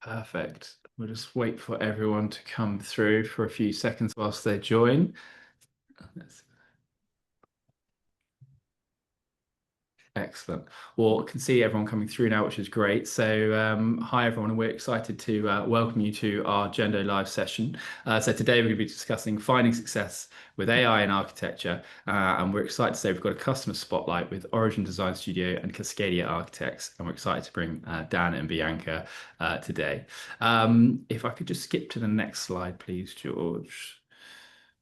Perfect. We'll just wait for everyone to come through for a few seconds whilst they join. Excellent. Well, I can see everyone coming through now, which is great. So, hi everyone, and we're excited to welcome you to our Gendo live session. So today we're going to be discussing finding success with AI in architecture, and we're excited to say we've got a customer spotlight with Origin Design Studio and Cascadia Architects, and we're excited to bring Dan and Bianca today. If I could just skip to the next slide, please, George.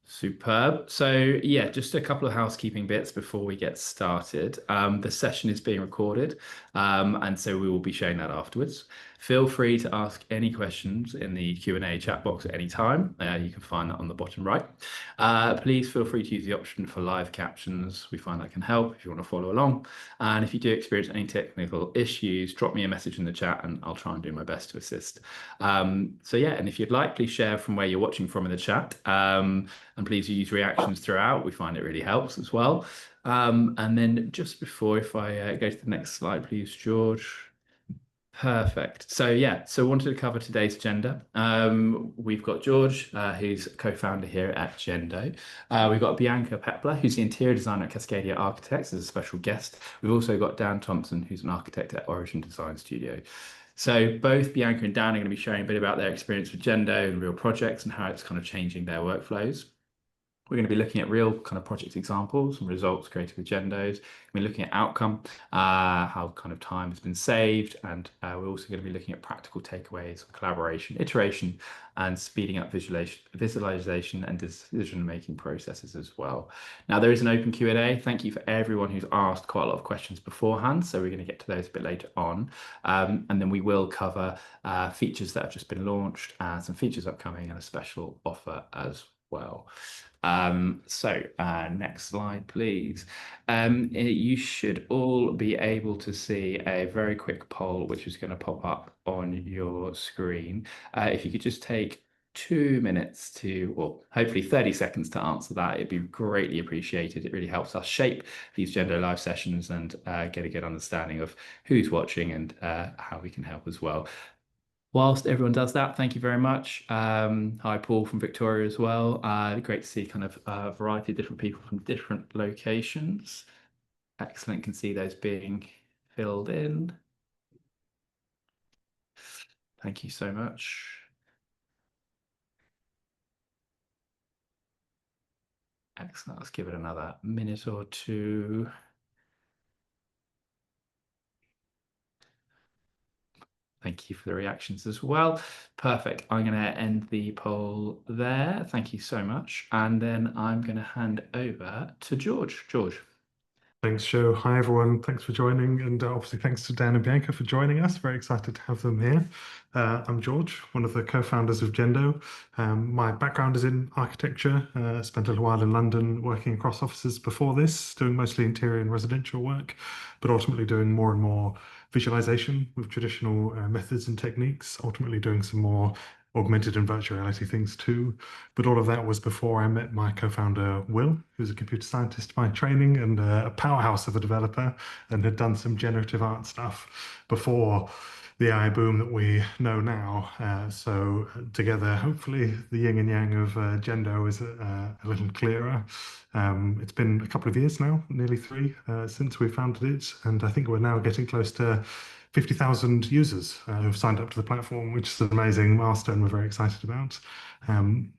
Superb. So yeah, just a couple of housekeeping bits before we get started. The session is being recorded, and so we will be sharing that afterwards. Feel free to ask any questions in the Q&A chat box at any time. You can find that on the bottom right. Please feel free to use the option for live captions. We find that can help if you want to follow along. And if you do experience any technical issues, drop me a message in the chat and I'll try and do my best to assist. So yeah, and if you'd like, please share from where you're watching from in the chat. And please use reactions throughout. We find it really helps as well. And then just before, if I go to the next slide, please, George. Perfect. So yeah, so I wanted to cover today's agenda. We've got George, who's co-founder here at Gendo. We've got Bianca Pepler, who's the interior designer at Cascadia Architects as a special guest. We've also got Dan Thompson, who's an architect at Origin Design Studio. So both Bianca and Dan are going to be sharing a bit about their experience with Gendo and real projects and how it's kind of changing their workflows. We're going to be looking at real kind of project examples and results created with Gendos. We're looking at outcome, how kind of time has been saved, and we're also going to be looking at practical takeaways, collaboration, iteration, and speeding up visualization and decision-making processes as well. Now, there is an open Q&A. Thank you for everyone who's asked quite a lot of questions beforehand, so we're going to get to those a bit later on. And then we will cover features that have just been launched, some features upcoming, and a special offer as well. Next slide, please. You should all be able to see a very quick poll, which is going to pop up on your screen. If you could just take 2 minutes to, or hopefully 30 seconds to answer that, it'd be greatly appreciated. It really helps us shape these Gendo live sessions and get a good understanding of who's watching and how we can help as well. Whilst everyone does that, thank you very much. Hi, Paul from Victoria as well. Great to see kind of a variety of different people from different locations. Excellent, can see those being filled in. Thank you so much. Excellent, let's give it another minute or two. Thank you for the reactions as well. Perfect. I'm going to end the poll there. Thank you so much. And then I'm going to hand over to George. George. Thanks, Joe. Hi, everyone. Thanks for joining. And obviously, thanks to Dan and Bianca for joining us. Very excited to have them here. I'm George, one of the co-founders of Gendo. My background is in architecture. Spent a little while in London working across offices before this, doing mostly interior and residential work, but ultimately doing more and more visualization with traditional methods and techniques, ultimately doing some more augmented and virtual reality things too. But all of that was before I met my co-founder, Will, who's a computer scientist by training and a powerhouse of a developer and had done some generative art stuff before the AI boom that we know now. So together, hopefully the yin and yang of Gendo is a little clearer. It's been a couple of years now, nearly 3, since we founded it. And I think we're now getting close to 50,000 users who've signed up to the platform, which is an amazing milestone we're very excited about.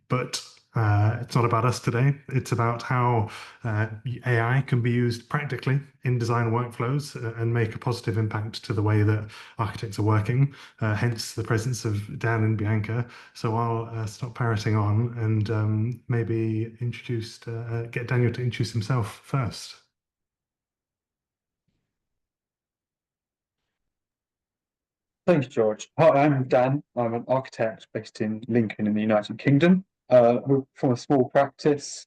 But it's not about us today. It's about how AI can be used practically in design workflows and make a positive impact to the way that architects are working, hence the presence of Dan and Bianca. So I'll stop parroting on and maybe get Daniel to introduce himself first. Thanks, George. Hi, I'm Dan. I'm an architect based in Lincoln in the United Kingdom. We're from a small practice,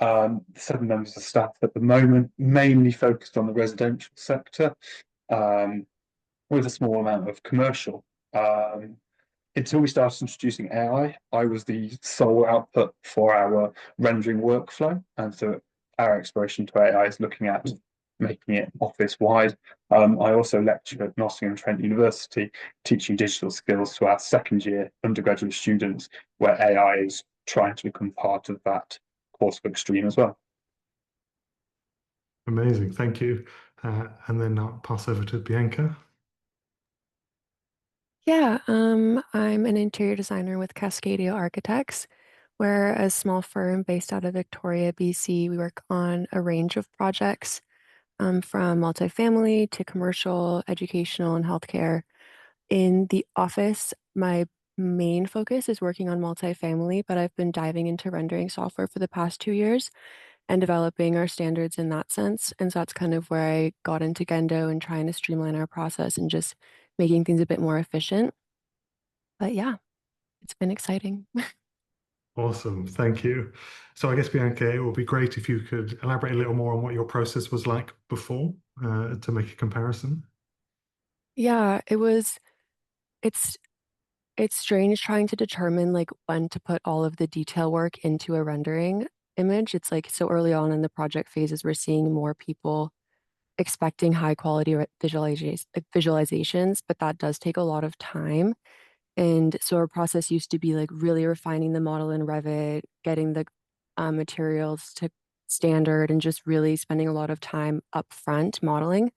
7 members of staff at the moment, mainly focused on the residential sector, with a small amount of commercial. Until we started introducing AI, I was the sole output for our rendering workflow. And so our exploration to AI is looking at making it office-wide. I also lecture at Nottingham-Trent University, teaching digital skills to our second-year undergraduate students, where AI is trying to become part of that coursework stream as well. Amazing, thank you. And then I'll pass over to Bianca. Yeah, I'm an interior designer with Cascadia Architects. We're a small firm based out of Victoria, BC. We work on a range of projects, from multifamily to commercial, educational, and healthcare. In the office, my main focus is working on multifamily, but I've been diving into rendering software for the past 2 years and developing our standards in that sense. And so that's kind of where I got into Gendo and trying to streamline our process and just making things a bit more efficient. But yeah, it's been exciting. Awesome, thank you. So I guess, Bianca, it would be great if you could elaborate a little more on what your process was like before, to make a comparison. Yeah, it's it's strange trying to determine like when to put all of the detail work into a rendering image. It's like so early on in the project phases, we're seeing more people expecting high quality visualizations, but that does take a lot of time. And so our process used to be like really refining the model in Revit, getting the materials to standard, and just really spending a lot of time upfront modeling.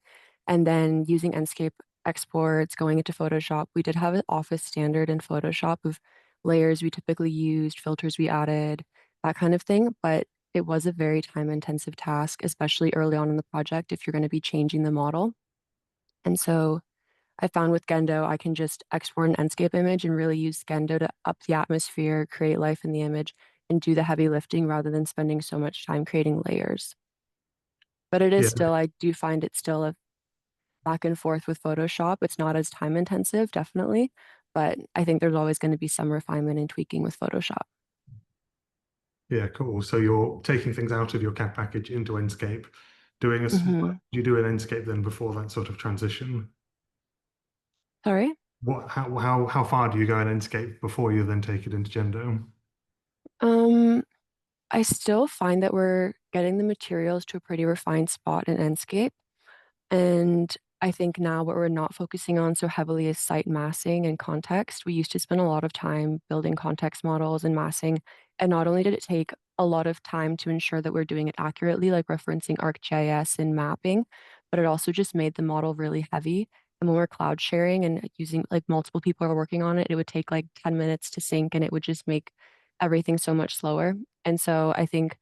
And then using Enscape exports, going into Photoshop. We did have an office standard in Photoshop of layers we typically used, filters we added, that kind of thing. But it was a very time intensive task, especially early on in the project if you're going to be changing the model. And so I found with Gendo, I can just export an Enscape image and really use Gendo to up the atmosphere, create life in the image, and do the heavy lifting rather than spending so much time creating layers. But it is Yeah, still, I do find it still a back and forth with Photoshop. It's not as time intensive, definitely, but I think there's always going to be some refinement and tweaking with Photoshop. yeah, cool. So you're taking things out of your CAD package into Enscape, doing a, what Hmm. did you do in Enscape then before that sort of transition? Sorry? How far do you go in Enscape before you then take it into Gendo? Um, I still find that we're getting the materials to a pretty refined spot in Enscape. And I think now what we're not focusing on so heavily is site massing and context. We used to spend a lot of time building context models and massing. And not only did it take a lot of time to ensure that we're doing it accurately, like referencing ArcGIS and mapping, but it also just made the model really heavy. And when we're cloud sharing and using like multiple people are working on it, it would take like 10 minutes to sync and it would just make everything so much slower. And so I think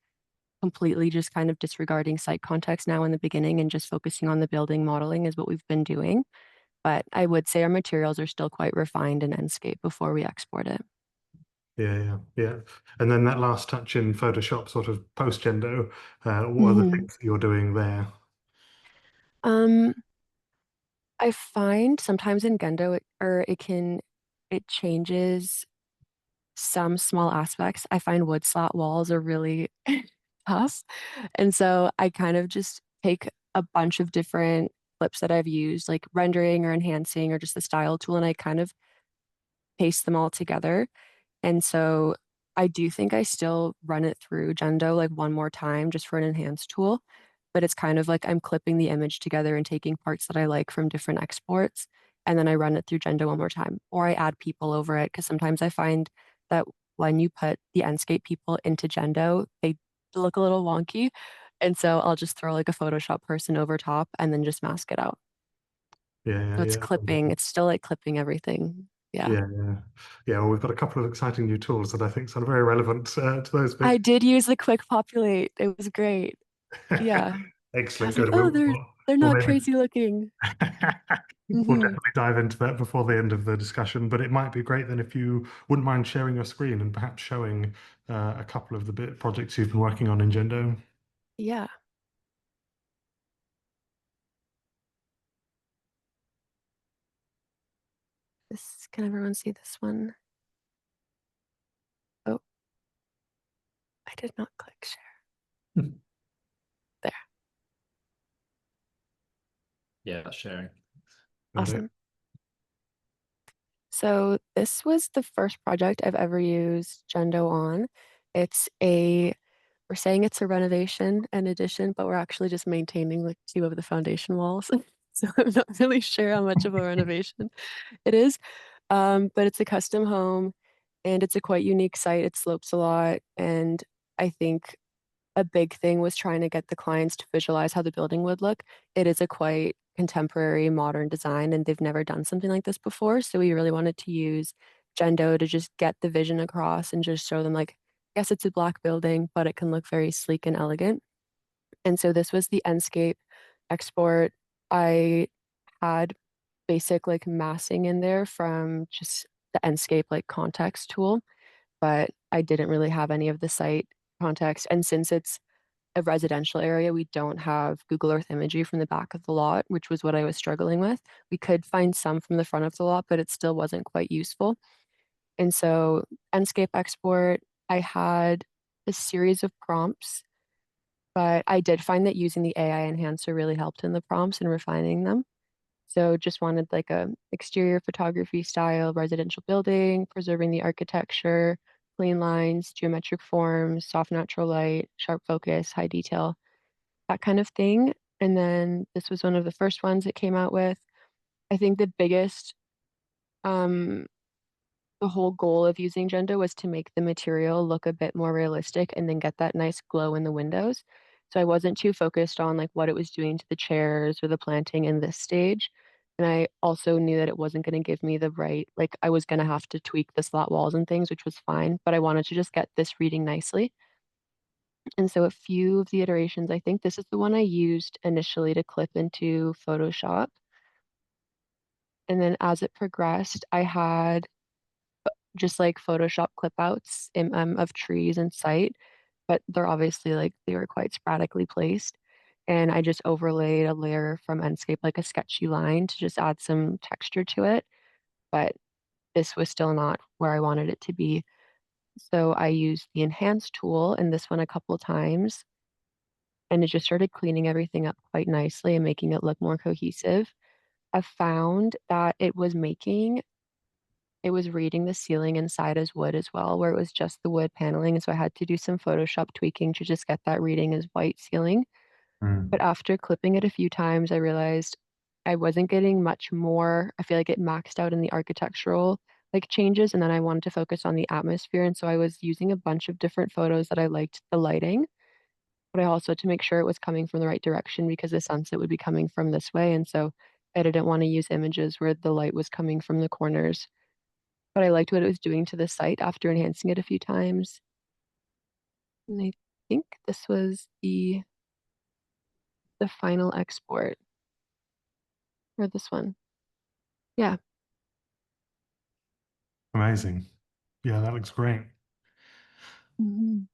completely just kind of disregarding site context now in the beginning and just focusing on the building modeling is what we've been doing. But I would say our materials are still quite refined in Enscape before we export it. Yeah. And then that last touch in Photoshop, sort of post Gendo, what are the Hmm. things that you're doing there? Um, I find sometimes in Gendo it changes some small aspects. I find wood slat walls are really tough. And so I kind of just take a bunch of different clips that I've used, like rendering or enhancing or just the style tool, and I kind of paste them all together. And so I do think I still run it through Gendo like one more time just for an enhanced tool. But it's kind of like I'm clipping the image together and taking parts that I like from different exports. And then I run it through Gendo one more time. Or I add people over it because sometimes I find that when you put the Enscape people into Gendo, they look a little wonky. And so I'll just throw like a Photoshop person over top and then just mask it out. So it's Yeah. clipping. It's still like clipping everything. Yeah. Yeah. Well, we've got a couple of exciting new tools that I think are very relevant to those I bits. did use the quick populate. It was great. Yeah. I Excellent. was like, Good. oh, they're We'll not maybe crazy looking. we'll Hmm. definitely dive into that before the end of the discussion. But it might be great then if you wouldn't mind sharing your screen and perhaps showing a couple of the bit projects you've been working on in Gendo. Yeah. Can everyone see this one? Oh, I did not click share. There. Yeah, that's sharing. Got it. Awesome. So this was the first project I've ever used Gendo on. It's a we're saying it's a renovation and addition, but we're actually just maintaining like 2 of the foundation walls. So I'm not really sure how much of a renovation it is. But it's a custom home and it's a quite unique site. It slopes a lot. And I think a big thing was trying to get the clients to visualize how the building would look. It is a quite contemporary modern design and they've never done something like this before. So we really wanted to use Gendo to just get the vision across and just show them like, yes, it's a black building, but it can look very sleek and elegant. And so this was the Enscape export. I had basic like massing in there from just the Enscape like context tool, but I didn't really have any of the site context. And since it's a residential area, we don't have Google Earth imagery from the back of the lot, which was what I was struggling with. We could find some from the front of the lot, but it still wasn't quite useful. And so Enscape export, I had a series of prompts, but I did find that using the AI enhancer really helped in the prompts and refining them. So just wanted like a exterior photography style residential building, preserving the architecture, clean lines, geometric forms, soft natural light, sharp focus, high detail, that kind of thing. And then this was one of the first ones it came out with. I think the biggest um the whole goal of using Gendo was to make the material look a bit more realistic and then get that nice glow in the windows. So I wasn't too focused on like what it was doing to the chairs or the planting in this stage. And I also knew that it wasn't going to give me the right, like I was going to have to tweak the slat walls and things, which was fine, but I wanted to just get this reading nicely. And so a few of the iterations, I think this is the one I used initially to clip into Photoshop. And then as it progressed, I had just like Photoshop clip outs of trees in sight, but they're obviously like they were quite sporadically placed. And I just overlaid a layer from Enscape, like a sketchy line to just add some texture to it. But this was still not where I wanted it to be. So I used the enhance tool in this one a couple of times, and it just started cleaning everything up quite nicely and making it look more cohesive. I found that it was reading the ceiling inside as wood as well, where it was just the wood paneling, and so I had to do some Photoshop tweaking to just get that reading as white ceiling. But Mm. after clipping it a few times, I realized I wasn't getting much more. I feel like it maxed out in the architectural like changes, and then I wanted to focus on the atmosphere, and so I was using a bunch of different photos that I liked the lighting, but I also to make sure it was coming from the right direction because the sunset would be coming from this way, and so I didn't want to use images where the light was coming from the corners. But I liked what it was doing to the site after enhancing it a few times. And I think this was the final export or this one. Yeah. Amazing. Yeah, that looks great. Mhm.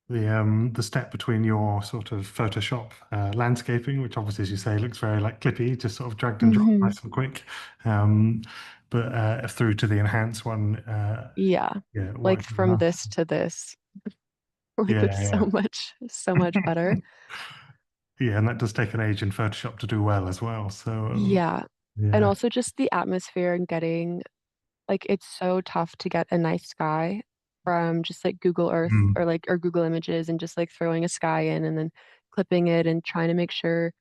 The step between your sort of Photoshop landscaping, which obviously, as you say, looks very like clippy, just sort of dragged and dropped Mhm. nice and quick, um, but through to the enhance one, Yeah. yeah, Like working from well. this to this. Like Yeah, it's yeah, so much better. yeah, and that does take an age in Photoshop to do well as well. So Yeah. And yeah. also just the atmosphere and getting like it's so tough to get a nice sky from just like Google Earth Mm. or Google Images and just like throwing a sky in and then clipping it and trying to make sure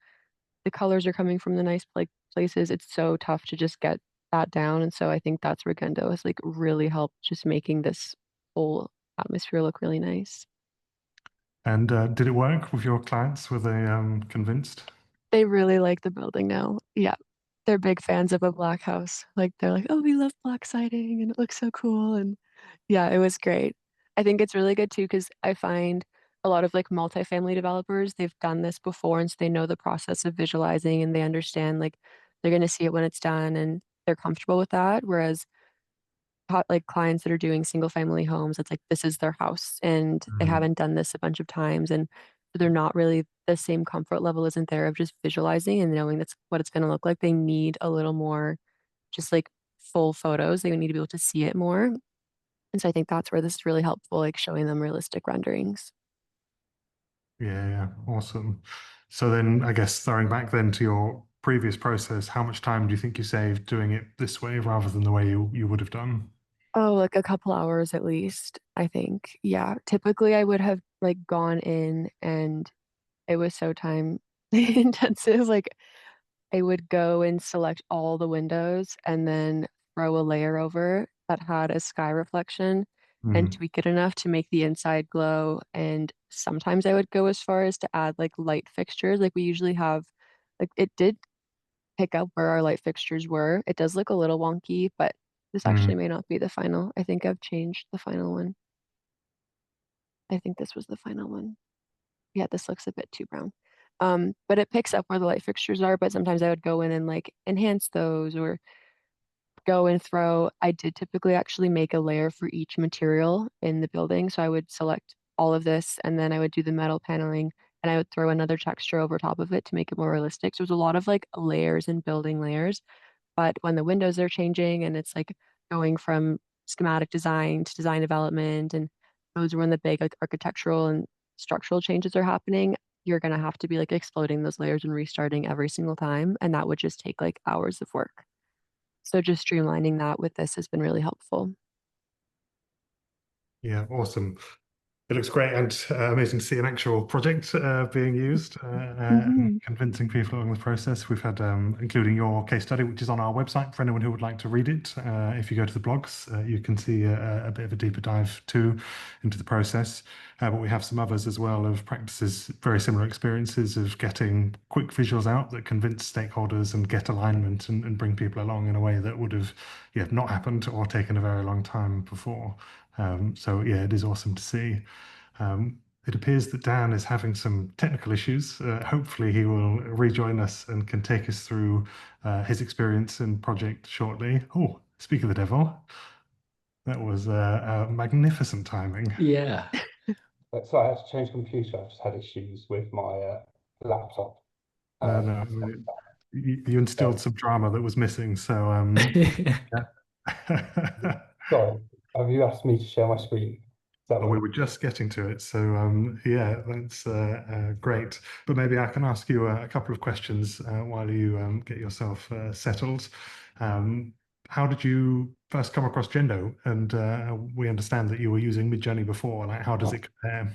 the colors are coming from the nice like places. It's so tough to just get that down. And so I think that's where Gendo has like really helped just making this whole atmosphere look really nice. And did it work with your clients? Were they convinced? They really like the building now. Yeah. They're big fans of a black house. Like they're like, oh, we love black siding and it looks so cool. And yeah, it was great. I think it's really good too because I find a lot of like multifamily developers, they've done this before and so they know the process of visualizing and they understand like they're going to see it when it's done and they're comfortable with that. Whereas like clients that are doing single family homes, it's like this is their house and they Mm. haven't done this a bunch of times and they're not really the same comfort level isn't there of just visualizing and knowing that's what it's going to look like. They need a little more just like full photos. They need to be able to see it more. And so I think that's where this is really helpful, like showing them realistic renderings. Yeah, yeah, awesome. So then, I guess throwing back then to your previous process, how much time do you think you saved doing it this way rather than the way you would have done? Oh, like a couple hours at least, I think. Yeah. Typically I would have like gone in and it was so time intensive. Like I would go and select all the windows and then throw a layer over that had a sky reflection and Mm, tweak it enough to make the inside glow. And sometimes I would go as far as to add like light fixtures. Like we usually have, like it did pick up where our light fixtures were. It does look a little wonky, but this actually mm. may not be the final. I think I've changed the final one. I think this was the final one. Yeah, this looks a bit too brown. But it picks up where the light fixtures are, but sometimes I would go in and like enhance those or go and throw. I did typically actually make a layer for each material in the building. So I would select all of this and then I would do the metal paneling and I would throw another texture over top of it to make it more realistic. So it was a lot of like layers and building layers. But when the windows are changing and it's like going from schematic design to design development, and those are when the big like architectural and structural changes are happening, you're gonna have to be like exploding those layers and restarting every single time. And that would just take like hours of work. So just streamlining that with this has been really helpful. Yeah, awesome. It looks great and amazing to see an actual project being used and Hmm. convincing people along the process. We've had, including your case study, which is on our website for anyone who would like to read it. If you go to the blogs, you can see a bit of a deeper dive too into the process. But we have some others as well of practices, very similar experiences of getting quick visuals out that convince stakeholders and get alignment and bring people along in a way that would have not happened or taken a very long time before. So yeah, it is awesome to see. It appears that Dan is having some technical issues. Hopefully, he will rejoin us and can take us through his experience and project shortly. Oh, speak of the devil, that was magnificent timing. Yeah. So I had to change computer. I just had issues with my laptop. No, Um, no, you instilled so, some drama that was missing. So, yeah. sorry, have you asked me to share my screen? Is that Oh, we right? were just getting to it. So, yeah, that's great. But maybe I can ask you a couple of questions while you get yourself settled. Um, how did you first come across Gendo? And we understand that you were using Midjourney before. Like, how does it compare?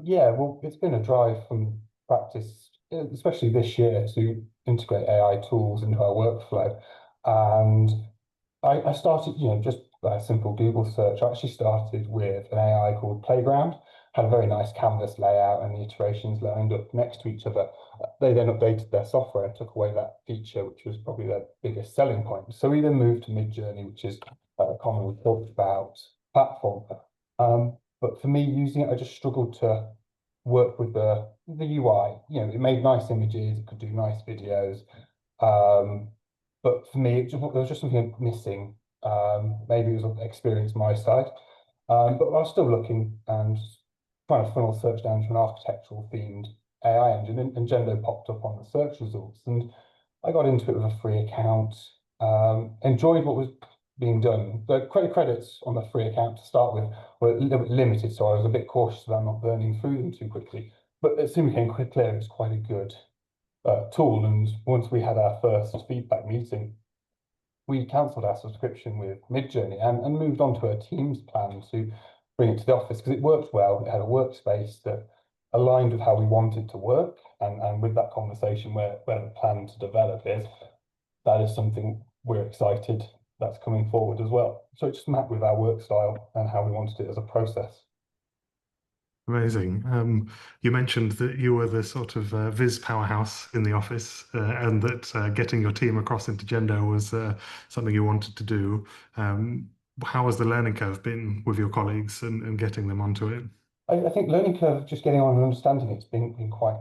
Yeah, well, it's been a drive from practice, especially this year, to integrate AI tools into our workflow. And I started, just a simple Google search. I actually started with an AI called Playground, had a very nice canvas layout and the iterations lined up next to each other. They then updated their software and took away that feature, which was probably their biggest selling point. So we then moved to Midjourney, which is a commonly talked about platform. But for me, using it, I just struggled to work with the UI. It made nice images, it could do nice videos. Um, but for me, there was just something missing. Maybe it was an experience my side. But I was still looking and trying to funnel search down to an architectural themed AI engine, and Gendo popped up on the search results. And I got into it with a free account, enjoyed what was being done. The credits on the free account to start with were a little bit limited, so I was a bit cautious about not burning through them too quickly. But it soon became quite clear it was quite a good tool. And once we had our first feedback meeting, we cancelled our subscription with Midjourney and moved on to a Teams plan to bring it to the office because it worked well. It had a workspace that aligned with how we wanted to work, and with that conversation where the plan to develop is, that is something we're excited that's coming forward as well. So it just mapped with our work style and how we wanted it as a process. Amazing. You mentioned that you were the sort of Viz powerhouse in the office, and that getting your team across into Gendo was something you wanted to do. How has the learning curve been with your colleagues and getting them onto it? I think learning curve, just getting on and understanding it's been quite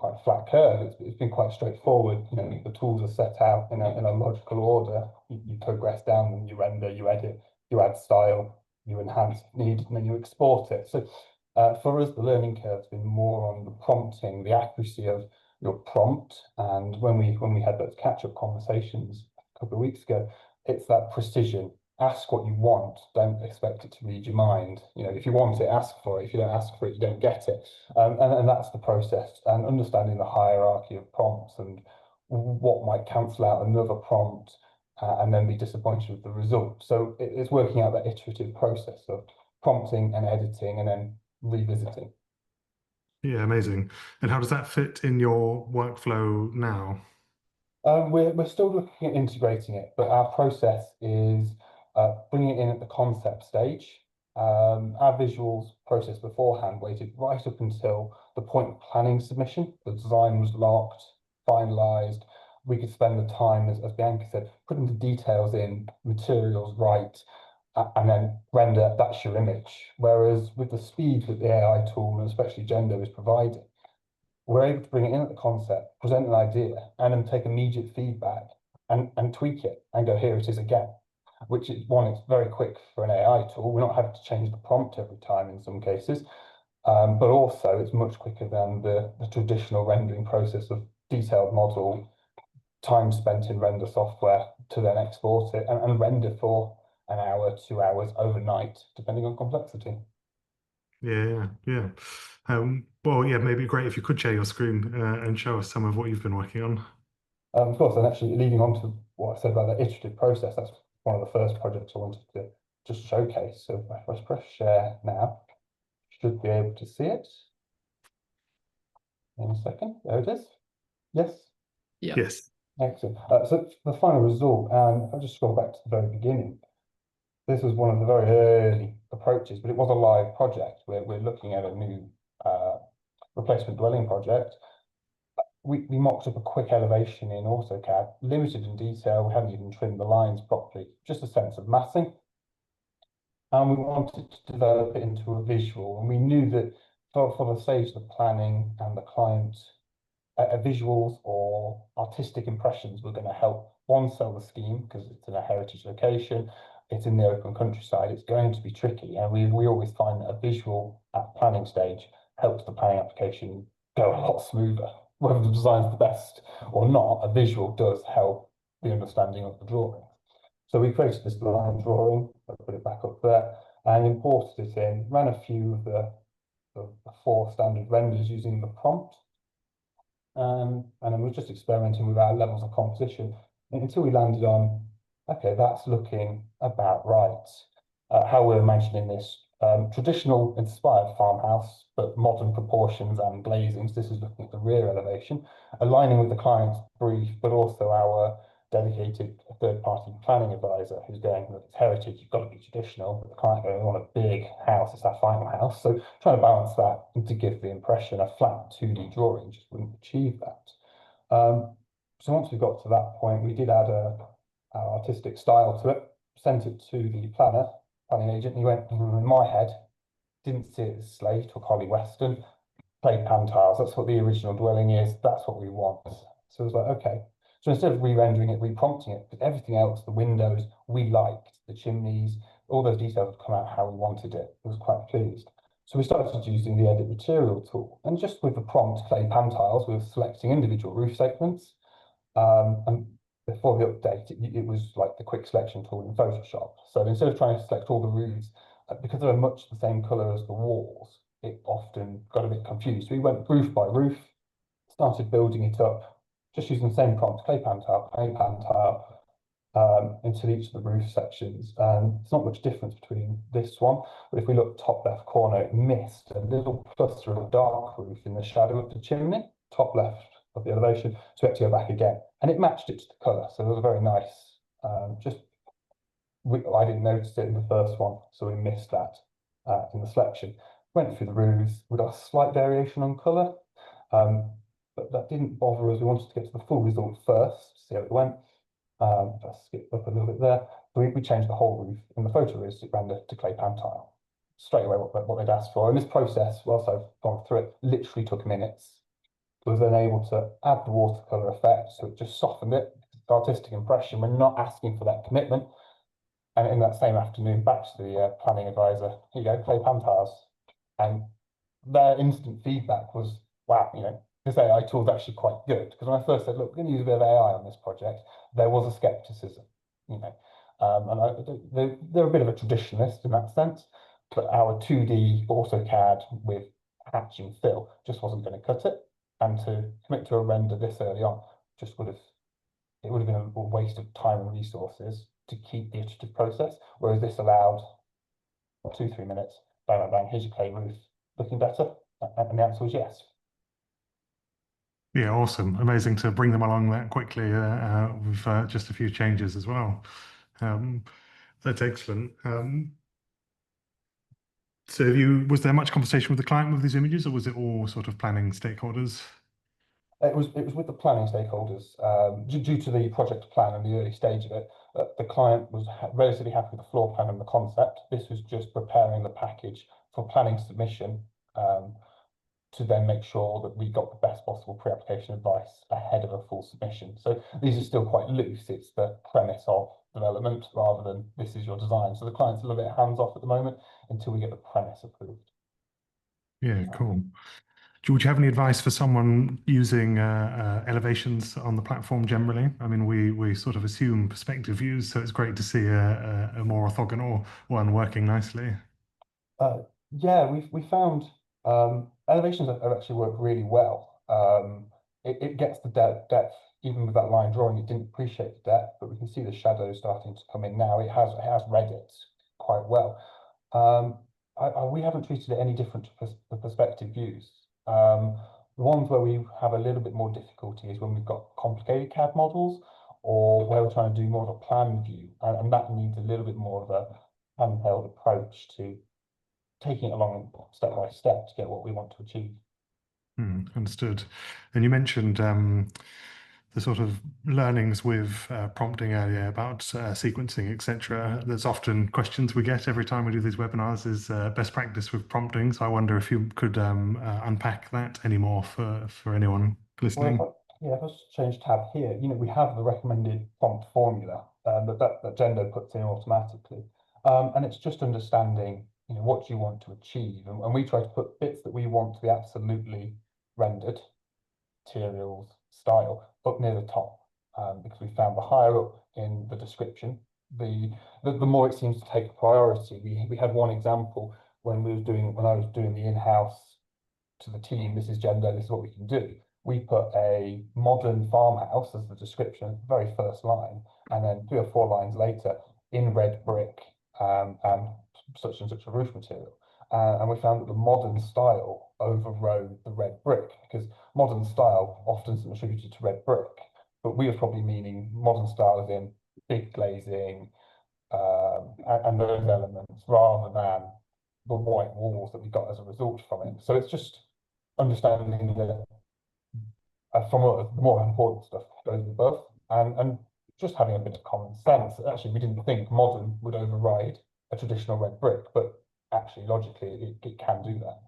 a flat curve. It's been quite straightforward. The tools are set out in a logical order. You progress down them, you render, you edit, you add style, you enhance if needed, and then you export it. So for us, the learning curve's been more on the prompting, the accuracy of your prompt. And when we had those catch-up conversations a couple of weeks ago, it's that precision. Ask what you want. Don't expect it to read your mind. If you want it, ask for it. If you don't ask for it, you don't get it. And that's the process. And understanding the hierarchy of prompts and what might cancel out another prompt, and then be disappointed with the result. So it's working out that iterative process of prompting and editing and then revisiting. Yeah, amazing. And how does that fit in your workflow now? We're still looking at integrating it, but our process is bringing it in at the concept stage. Our visuals process beforehand waited right up until the point of planning submission. The design was locked, finalised. We could spend the time, as Bianca said, putting the details in, materials right, and then render, that's your image. Whereas with the speed that the AI tool, and especially Gendo, is providing, we're able to bring it in at the concept, present an idea, and then take immediate feedback and tweak it and go, here it is again. Which is one, it's very quick for an AI tool. We're not having to change the prompt every time in some cases, but also it's much quicker than the traditional rendering process of detailed model, time spent in render software to then export it and render for an hour, 2 hours overnight, depending on complexity. Yeah, yeah. Well, yeah, maybe great if you could share your screen and show us some of what you've been working on. Of course, and actually leading on to what I said about the iterative process, that's one of the first projects I wanted to just showcase. So if I press share now, should be able to see it in a second. There it is. Yes. Yeah. Yes. Excellent. So the final result, and if I just scroll back to the very beginning, this was one of the very early approaches, but it was a live project. We're looking at a new replacement dwelling project. We mocked up a quick elevation in AutoCAD, limited in detail. We hadn't even trimmed the lines properly, just a sense of massing. And we wanted to develop it into a visual. And we knew that for the stage of the planning and the client, visuals or artistic impressions were going to help, one, sell the scheme because it's in a heritage location, it's in the open countryside, it's going to be tricky. And we always find that a visual at planning stage helps the planning application go a lot smoother. Whether the design's the best or not, a visual does help the understanding of the drawing. So we created this line drawing, I put it back up there, and imported it in, ran a few of the 4 standard renders using the prompt, and then we're just experimenting with our levels of composition until we landed on, okay, that's looking about right. How we're imagining this traditional inspired farmhouse, but modern proportions and glazings. This is looking at the rear elevation, aligning with the client's brief, but also our dedicated third-party planning advisor who's going, look, it's heritage, you've got to be traditional, but the client going, we want a big house, it's our final house. So trying to balance that and to give the impression a flat 2D drawing just wouldn't achieve that. So once we got to that point, we did add an artistic style to it, sent it to the planning agent, and he went, in my head, didn't see it as slate or Collie Western, play pan tiles, that's what the original dwelling is, that's what we want. So it was like, okay. So instead of re-rendering it, re-prompting it, because everything else, the windows, we liked, the chimneys, all those details had come out how we wanted it. I was quite pleased. So we started using the edit material tool, and just with the prompt clay pan tiles, we were selecting individual roof segments. And before the update, it was like the quick selection tool in Photoshop. So instead of trying to select all the roofs, because they're much the same color as the walls, it often got a bit confused. So we went roof by roof, started building it up, just using the same prompt, clay pan tile, into each of the roof sections. It's not much difference between this one, but if we look top left corner, it missed a little cluster of a dark roof in the shadow of the chimney, top left of the elevation, so we had to go back again. And it matched it to the colour, so it was a very nice, I didn't notice it in the first one, so we missed that in the selection. Went through the roofs, we got a slight variation on colour, but that didn't bother us. We wanted to get to the full result first, see how it went. Just skip up a little bit there. We changed the whole roof in the photorealistic render to clay pan tile. Straight away what they'd asked for. And this process, whilst I've gone through it, literally took minutes. I was then able to add the watercolour effect, so it just softened it. The artistic impression, we're not asking for that commitment. And in that same afternoon, back to the planning advisor, here you go, clay pan tiles. And their instant feedback was, wow, this AI tool is actually quite good. Because when I first said, look, we're going to use a bit of AI on this project, there was a skepticism, and they're a bit of a traditionalist in that sense, but our 2D AutoCAD with hatch and fill just wasn't going to cut it. And to commit to a render this early on just would have it would have been a waste of time and resources to keep the iterative process, whereas this allowed 2-3 minutes, bang, bang, bang, here's your clay roof, looking better? And the answer was yes. Yeah, awesome. Amazing to bring them along that quickly with just a few changes as well. That's excellent. So was there much conversation with the client with these images, or was it all sort of planning stakeholders? It was with the planning stakeholders, due to the project plan and the early stage of it. The client was relatively happy with the floor plan and the concept. This was just preparing the package for planning submission, to then make sure that we got the best possible pre-application advice ahead of a full submission. So these are still quite loose. It's the premise of development rather than this is your design. So the client's a little bit hands off at the moment until we get the premise approved. Yeah, cool. Would you have any advice for someone using elevations on the platform generally? I mean, we sort of assume perspective views, so it's great to see a more orthogonal one working nicely. Yeah, we found elevations have actually worked really well. It gets the depth, even with that line drawing, it didn't appreciate the depth, but we can see the shadows starting to come in now. It has read it quite well. We haven't treated it any different to the perspective views. The ones where we have a little bit more difficulty is when we've got complicated CAD models, or where we're trying to do more of a plan view, and that needs a little bit more of a handheld approach to taking it along step by step to get what we want to achieve. Understood. And you mentioned the sort of learnings with prompting earlier about sequencing, etc. There's often questions we get every time we do these webinars is best practice with prompting. So I wonder if you could unpack that anymore for anyone listening. Well, if I change tab here, we have the recommended prompt formula that Gendo puts in automatically. And it's just understanding, what you want to achieve. And we try to put bits that we want to be absolutely rendered, materials, style, up near the top, because we found the higher up in the description, the more it seems to take priority. We had one example when I was doing the in-house to the team. This is Gendo, this is what we can do. We put a modern farmhouse as the description, very first line, and then 3 or 4 lines later, in red brick and such and such a roof material. And we found that the modern style overrode the red brick, because modern style often is attributed to red brick, but we were probably meaning modern style as in big glazing and those elements, rather than the white walls that we got as a result from it. So it's just understanding that from the more important stuff goes with both, and just having a bit of common sense. Actually, we didn't think modern would override a traditional red brick, but actually, logically, it can do that.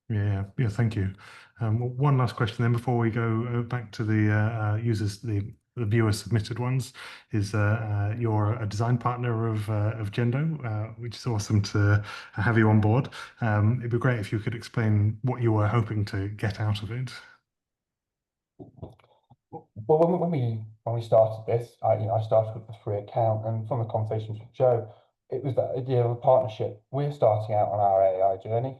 Yeah, thank you. One last question then before we go back to the users, the viewer submitted ones, is you're a design partner of Gendo, which is awesome to have you on board. It'd be great if you could explain what you were hoping to get out of it. Well, when we started this, I started with the free account, and from the conversations with Joe, it was that idea of a partnership. We're starting out on our AI journey.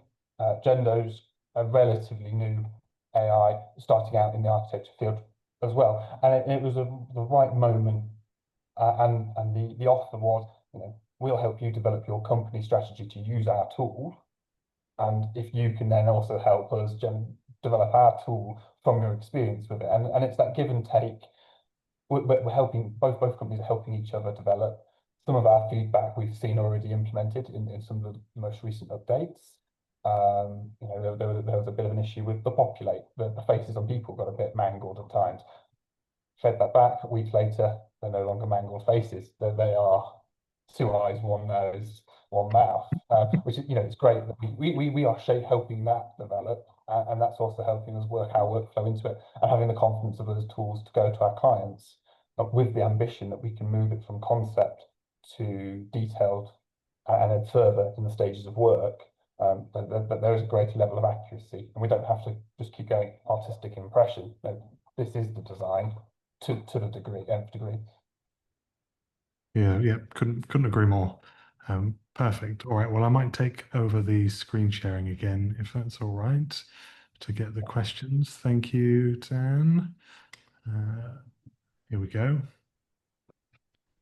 Gendo's a relatively new AI, starting out in the architecture field as well, and it was the right moment. And the offer was, we'll help you develop your company strategy to use our tool, and if you can then also help us develop our tool from your experience with it, and it's that give and take. We're helping, both companies are helping each other develop. Some of our feedback we've seen already implemented in some of the most recent updates. There was a bit of an issue with the populate. The faces on people got a bit mangled at times. Fed that back a week later, they're no longer mangled faces. They are 2 eyes, 1 nose, 1 mouth, which is, it's great that we are helping that develop, and that's also helping us work our workflow into it, and having the confidence of those tools to go to our clients, with the ambition that we can move it from concept to detailed, and then further in the stages of work. That there is a greater level of accuracy, and we don't have to just keep going artistic impression. This is the design to the nth degree. Yeah, couldn't agree more. Perfect. All right, well, I might take over the screen sharing again, if that's all right, to get the questions. Thank you, Dan. Here we go.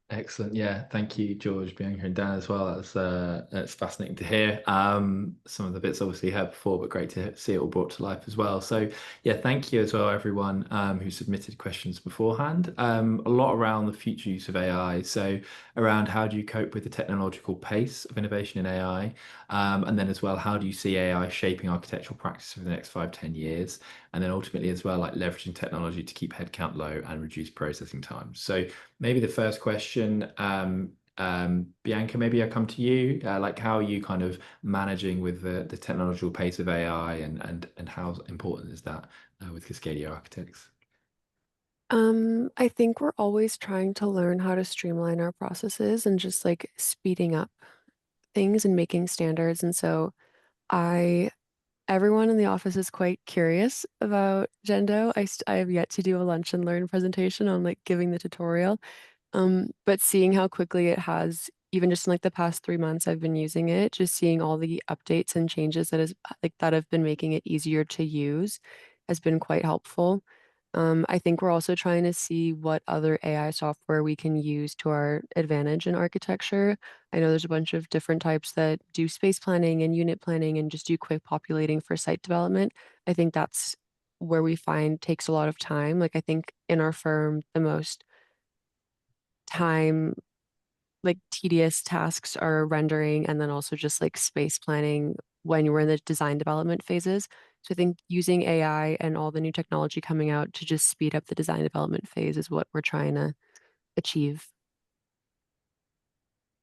Excellent. Yeah, thank you, George, Bianca, and Dan as well. That's fascinating to hear. Some of the bits obviously heard before, but great to see it all brought to life as well. So yeah, thank you as well, everyone who submitted questions beforehand. A lot around the future use of AI. So around how do you cope with the technological pace of innovation in AI, and then as well, how do you see AI shaping architectural practice for the next 5, 10 years, and then ultimately as well, like leveraging technology to keep headcount low and reduce processing time. So maybe the first question, Bianca, maybe I come to you. Like, how are you kind of managing with the technological pace of AI, and how important is that with Cascadia Architects? I think we're always trying to learn how to streamline our processes and just like speeding up things and making standards. And so I everyone in the office is quite curious about Gendo. I have yet to do a lunch and learn presentation on like giving the tutorial. But seeing how quickly it has, even just in like the past 3 months I've been using it, just seeing all the updates and changes that have been making it easier to use has been quite helpful. I think we're also trying to see what other AI software we can use to our advantage in architecture. I know there's a bunch of different types that do space planning and unit planning and just do quick populating for site development. I think that's where we find takes a lot of time. Like I think in our firm, the most time like tedious tasks are rendering and then also just like space planning when you're in the design development phases. So I think using AI and all the new technology coming out to just speed up the design development phase is what we're trying to achieve.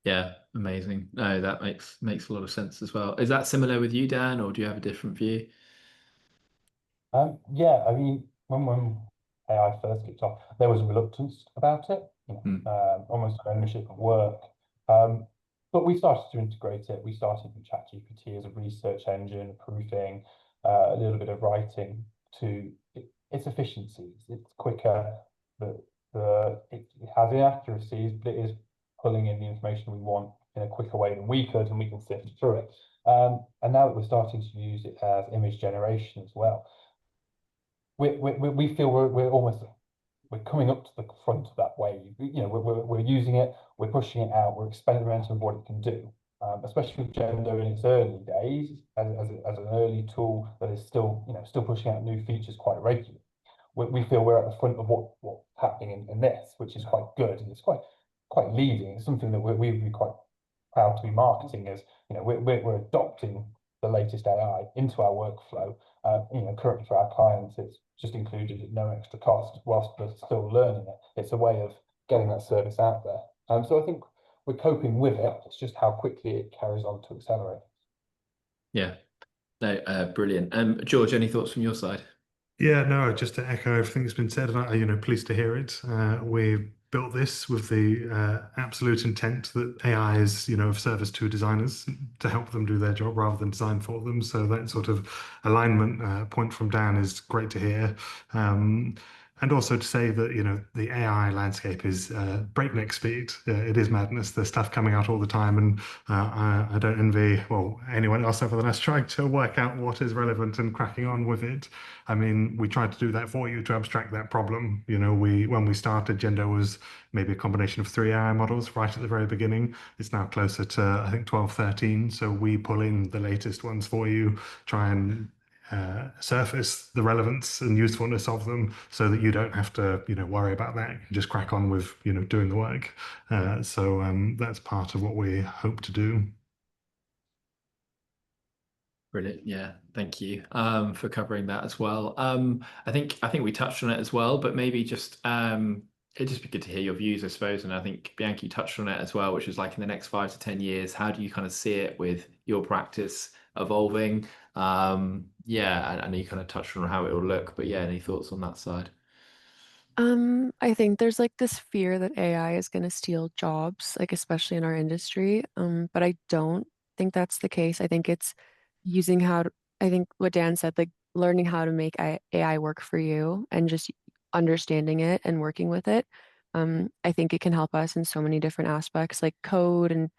Yeah, amazing. No, that makes a lot of sense as well. Is that similar with you, Dan, or do you have a different view? Yeah, I mean, when AI first kicked off, there was a reluctance about it, Hmm. almost like ownership of work. Um, but we started to integrate it. We started with ChatGPT as a research engine, proofing, a little bit of writing to its efficiencies. It's quicker, it has inaccuracies, but it is pulling in the information we want in a quicker way than we could, and we can sift through it. And now that we're starting to use it as image generation as well, we feel we're coming up to the front of that wave. We're using it, we're pushing it out, we're experimenting with what it can do. Especially with Gendo in its early days, as an early tool that is still pushing out new features quite regularly. We feel we're at the front of what's happening in this, which is quite good, and it's quite leading. It's something that we'd be quite proud to be marketing as, we're adopting the latest AI into our workflow. Currently for our clients, it's just included at no extra cost whilst they're still learning it. It's a way of getting that service out there. So I think we're coping with it. It's just how quickly it carries on to accelerate. Yeah. No, brilliant. George, any thoughts from your side? Yeah, no, just to echo everything that's been said, and pleased to hear it. We built this with the absolute intent that AI is, of service to designers to help them do their job rather than design for them. So that sort of alignment point from Dan is great to hear. And also to say that, the AI landscape is breakneck speed. It is madness. There's stuff coming out all the time, and I don't envy, well, anyone else other than us trying to work out what is relevant and cracking on with it. I mean, we tried to do that for you to abstract that problem. When we started, Gendo was maybe a combination of 3 AI models right at the very beginning. It's now closer to, I think, 12, 13. So we pull in the latest ones for you, try and surface the relevance and usefulness of them so that you don't have to, worry about that. You can just crack on with, doing the work. So that's part of what we hope to do. Brilliant. Yeah, thank you for covering that as well. I think we touched on it as well, but maybe just it'd just be good to hear your views, I suppose. And I think Bianca, you touched on it as well, which is like in the next 5 to 10 years, how do you kind of see it with your practice evolving? Yeah, I know you kind of touched on how it will look, but yeah, any thoughts on that side? I think there's like this fear that AI is going to steal jobs, like especially in our industry. But I don't think that's the case. I think it's using I think what Dan said, like learning how to make AI work for you and just understanding it and working with it. I think it can help us in so many different aspects, like code and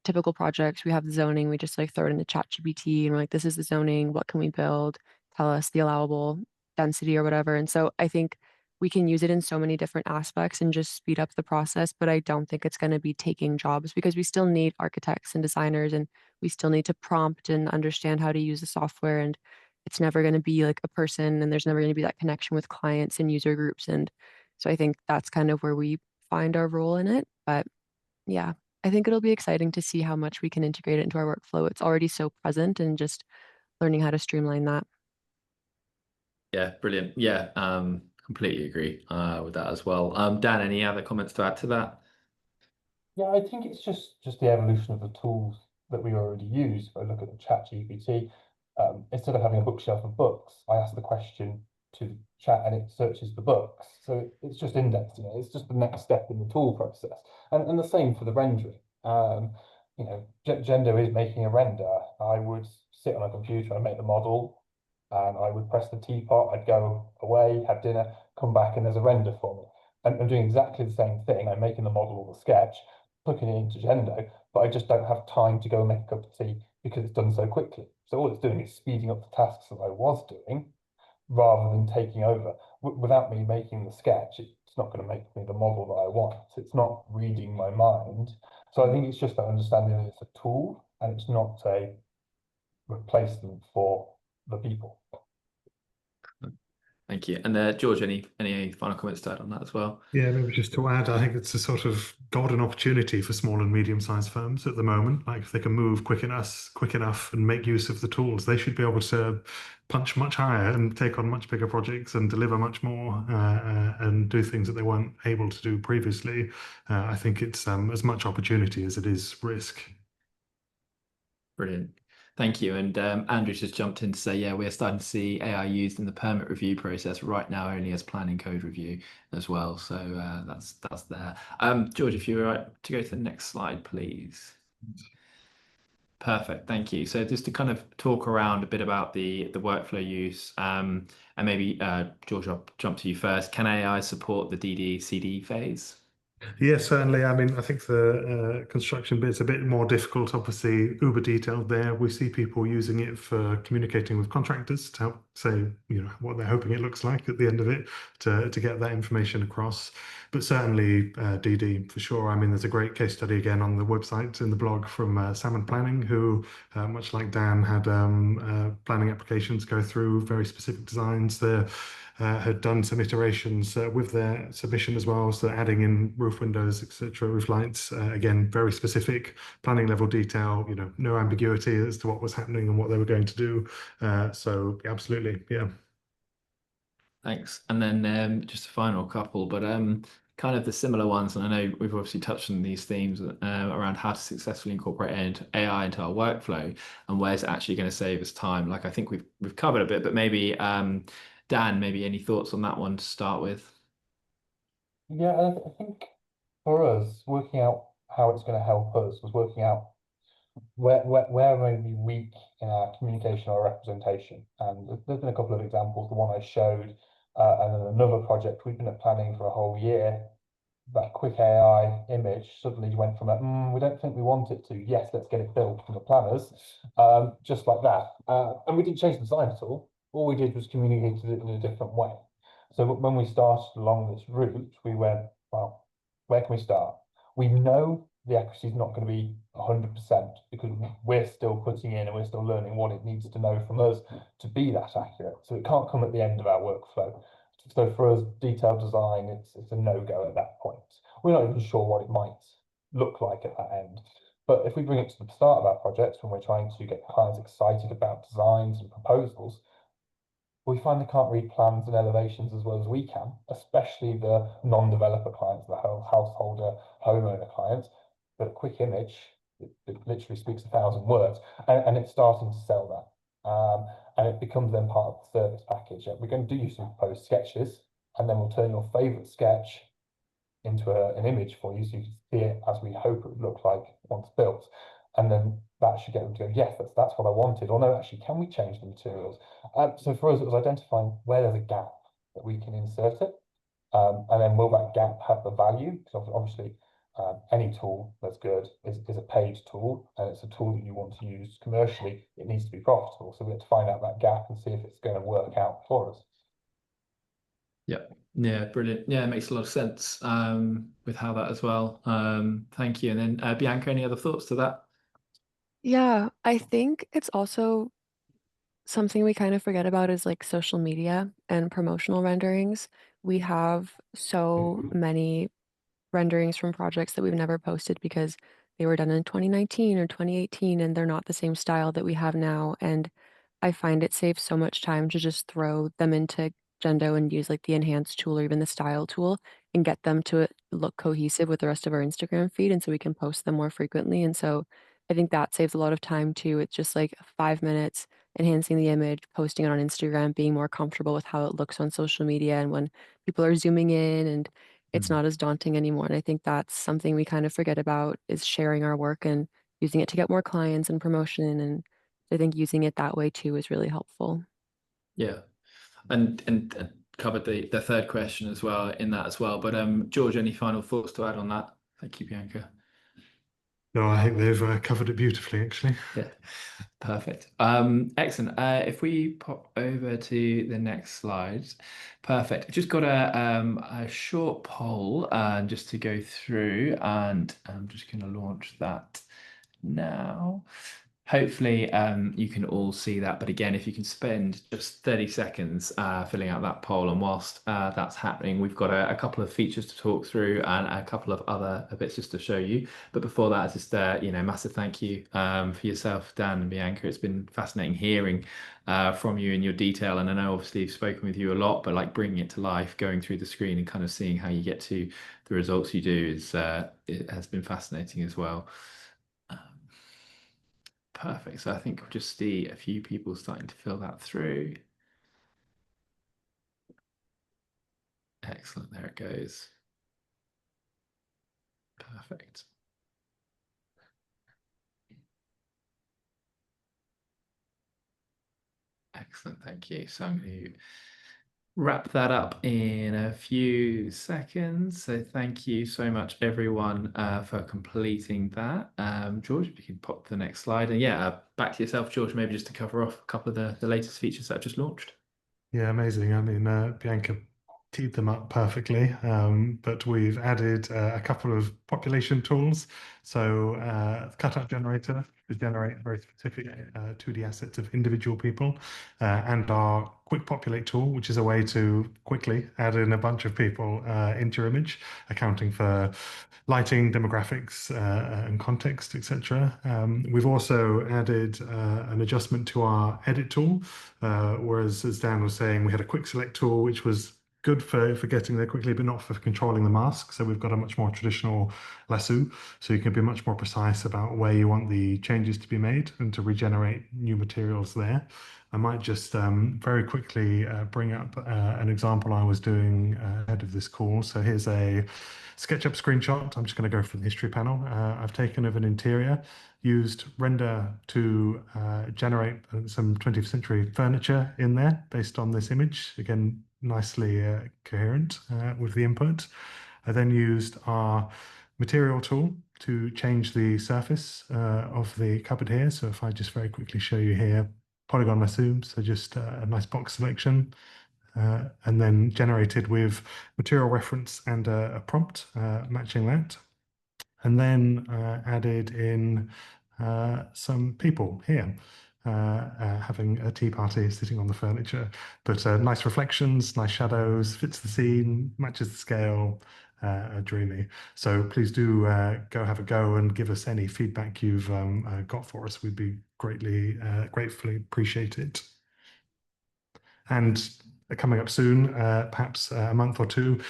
typical projects. We have the zoning, we just like throw it into ChatGPT and we're like, this is the zoning, what can we build? Tell us the allowable density or whatever. And so I think we can use it in so many different aspects and just speed up the process, but I don't think it's going to be taking jobs because we still need architects and designers and we still need to prompt and understand how to use the software, and it's never going to be like a person, and there's never going to be that connection with clients and user groups. And so I think that's kind of where we find our role in it. But yeah, I think it'll be exciting to see how much we can integrate it into our workflow. It's already so present, and just learning how to streamline that. Yeah, brilliant. Yeah, completely agree with that as well. Dan, any other comments to add to that? Yeah, I think it's just the evolution of the tools that we already use. If I look at the chat GPT, instead of having a bookshelf of books, I ask the question to the chat and it searches the books. So it's just indexing it. It's just the next step in the tool process. And the same for the rendering. Gendo is making a render. I would sit on a computer and make the model, and I would press the teapot, I'd go away, have dinner, come back, and there's a render for me. And I'm doing exactly the same thing. I'm making the model or the sketch, plugging it into Gendo, but I just don't have time to go and make a cup of tea because it's done so quickly. So all it's doing is speeding up the tasks that I was doing rather than taking over. Without me making the sketch, it's not going to make me the model that I want. It's not reading my mind. So I think it's just that understanding that it's a tool and it's not a replacement for the people. Thank you. And George, any final comments to add on that as well? Yeah, maybe just to add, I think it's a sort of golden opportunity for small and medium-sized firms at the moment. Like if they can move quick enough and make use of the tools, they should be able to punch much higher and take on much bigger projects and deliver much more and do things that they weren't able to do previously. I think it's as much opportunity as it is risk. Brilliant. Thank you. And Andrew's just jumped in to say, yeah, we're starting to see AI used in the permit review process right now, only as planning code review as well. So that's there. George, if you're right to go to the next slide, please. Perfect. Thank you. So just to kind of talk around a bit about the workflow use, and maybe George, I'll jump to you first. Can AI support the DD/CD phase? Yeah, certainly. I mean, I think the construction bit's a bit more difficult, obviously, uber detailed there. We see people using it for communicating with contractors to help say, what they're hoping it looks like at the end of it to get that information across. But certainly DD for sure. I mean, there's a great case study again on the website in the blog from Salmon Planning, who, much like Dan, had planning applications go through very specific designs there. Had done some iterations with their submission as well, so adding in roof windows, etc., roof lights. Again, very specific planning level detail. No ambiguity as to what was happening and what they were going to do. So absolutely, yeah. Thanks. And then just a final couple, but kind of the similar ones. And I know we've obviously touched on these themes around how to successfully incorporate AI into our workflow and where's it actually going to save us time. Like I think we've covered a bit, but maybe Dan, maybe any thoughts on that one to start with? Yeah, I think for us, working out how it's going to help us was working out where may be weak in our communication or representation. And there's been a couple of examples, the one I showed, and then another project we've been planning for a whole year. That quick AI image suddenly went from a, we don't think we want it to, yes, let's get it built from the planners, just like that. And we didn't change the design at all. All we did was communicated it in a different way. So when we started along this route, we went, well, where can we start? We know the accuracy is not going to be 100% because we're still putting in and we're still learning what it needs to know from us to be that accurate. So it can't come at the end of our workflow. So for us, detailed design, it's a no-go at that point. We're not even sure what it might look like at that end. But if we bring it to the start of our projects, when we're trying to get clients excited about designs and proposals, we find they can't read plans and elevations as well as we can, especially the non-developer clients, the householder, homeowner clients. But a quick image, it literally speaks 1,000 words, and it's starting to sell that. And it becomes then part of the service package. We're going to do you some proposed sketches, and then we'll turn your favorite sketch into an image for you so you can see it as we hope it would look like once built. And then that should get them to go, yes, that's what I wanted. Or no, actually, can we change the materials? So for us, it was identifying where there's a gap that we can insert it. And then will that gap have the value? Because obviously, any tool that's good is a paid tool, and it's a tool that you want to use commercially. It needs to be profitable. So we have to find out that gap and see if it's going to work out for us. Yeah, brilliant. Yeah, it makes a lot of sense with how that as well. Thank you. And then Bianca, any other thoughts to that? Yeah, I think it's also something we kind of forget about is like social media and promotional renderings. We have so many renderings from projects that we've never posted because they were done in 2019 or 2018 and they're not the same style that we have now. And I find it saves so much time to just throw them into Gendo and use like the enhanced tool or even the style tool and get them to look cohesive with the rest of our Instagram feed. And so we can post them more frequently. And so I think that saves a lot of time too. It's just like 5 minutes enhancing the image, posting it on Instagram, being more comfortable with how it looks on social media. And when people are zooming in and it's not as daunting anymore. And I think that's something we kind of forget about is sharing our work and using it to get more clients and promotion. And I think using it that way too is really helpful. Yeah. And covered the third question as well in that as well. But George, any final thoughts to add on that? Thank you, Bianca. No, I think they've covered it beautifully, actually. Yeah, perfect. Excellent. If we pop over to the next slide, perfect. I've just got a short poll just to go through, and I'm just going to launch that now. Hopefully, you can all see that. But again, if you can spend just 30 seconds filling out that poll, and whilst that's happening, we've got a couple of features to talk through and a couple of other bits just to show you. But before that, just massive thank you for yourself, Dan and Bianca. It's been fascinating hearing from you in your detail, and I know obviously I've spoken with you a lot, but like bringing it to life, going through the screen, and kind of seeing how you get to the results you do is it has been fascinating as well. Perfect. So I think we'll just see a few people starting to fill that through. Excellent. There it goes. Perfect. Excellent. Thank you. So I'm going to wrap that up in a few seconds. So thank you so much, everyone, for completing that. George, if you can pop the next slide. And yeah, back to yourself, George, maybe just to cover off a couple of the latest features that I've just launched. Yeah, amazing. I mean, Bianca teed them up perfectly, but we've added a couple of population tools. So the cutout generator to generate very specific 2D assets of individual people, and our quick populate tool, which is a way to quickly add in a bunch of people into your image, accounting for lighting, demographics, and context, etc. We've also added an adjustment to our edit tool, whereas as Dan was saying, we had a quick select tool, which was good for getting there quickly, but not for controlling the mask. So we've got a much more traditional lasso, so you can be much more precise about where you want the changes to be made and to regenerate new materials there. I might just very quickly bring up an example I was doing ahead of this call. So here's a SketchUp screenshot. I'm just going to go from the history panel. I've taken of an interior, used render to generate some 20th century furniture in there based on this image. Again, nicely coherent with the input. I then used our material tool to change the surface of the cupboard here. So if I just very quickly show you here, polygon assume, so just a nice box selection. And then generated with material reference and a prompt matching that. And then added in some people here having a tea party sitting on the furniture. But nice reflections, nice shadows, fits the scene, matches the scale, dreamy. So please do go have a go and give us any feedback you've got for us. We'd be gratefully appreciate it. And coming up soon, perhaps a month or two,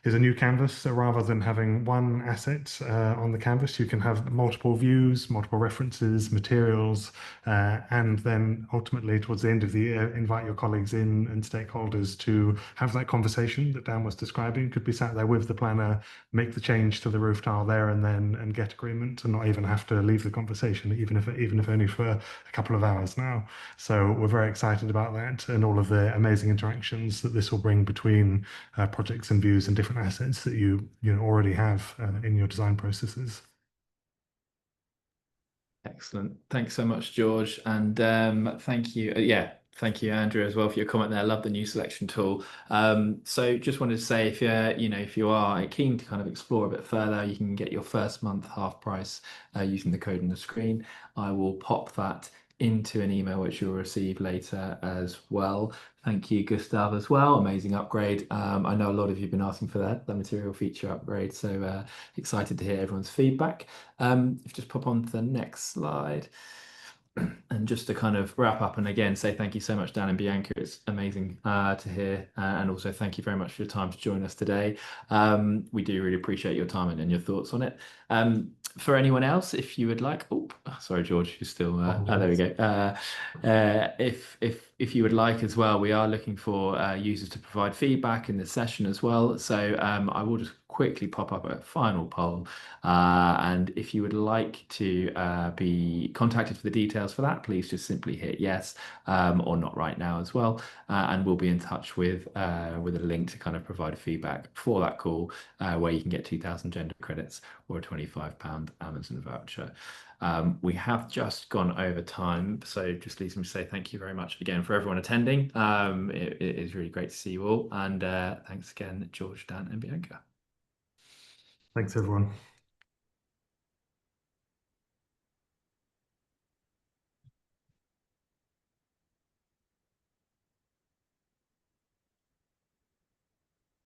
is a new canvas. So rather than having one asset on the canvas, you can have multiple views, multiple references, materials, and then ultimately towards the end of the year, invite your colleagues in and stakeholders to have that conversation that Dan was describing. Could be sat there with the planner, make the change to the roof tile there and then and get agreement and not even have to leave the conversation, even if only for a couple of hours now. So we're very excited about that and all of the amazing interactions that this will bring between projects and views and different assets that you already have in your design processes. Excellent. Thanks so much, George. And thank you. Yeah, Thank you, Andrew, as well for your comment there. I love the new selection tool. So just wanted to say, if if you are keen to kind of explore a bit further, you can get your first month half price using the code on the screen. I will pop that into an email which you'll receive later as well. Thank you, Gustav, as well. Amazing upgrade. I know a lot of you have been asking for the material feature upgrade, so excited to hear everyone's feedback. If you just pop on to the next slide. And just to kind of wrap up and again say thank you so much, Dan and Bianca. It's amazing to hear. And also thank you very much for your time to join us today. We do really appreciate your time and your thoughts on it. For anyone else, if you would like, oh, sorry, George, you're still, there we go. If you would like as well, we are looking for users to provide feedback in this session as well. So I will just quickly pop up a final poll. And if you would like to be contacted for the details for that, please just simply hit yes or not right now as well. And we'll be in touch with a link to kind of provide feedback for that call where you can get 2,000 Gendo credits or a £25 Amazon voucher. We have just gone over time, so just leaves me to say thank you very much again for everyone attending. It is really great to see you all, and thanks again, George, Dan, and Bianca. Thanks, everyone.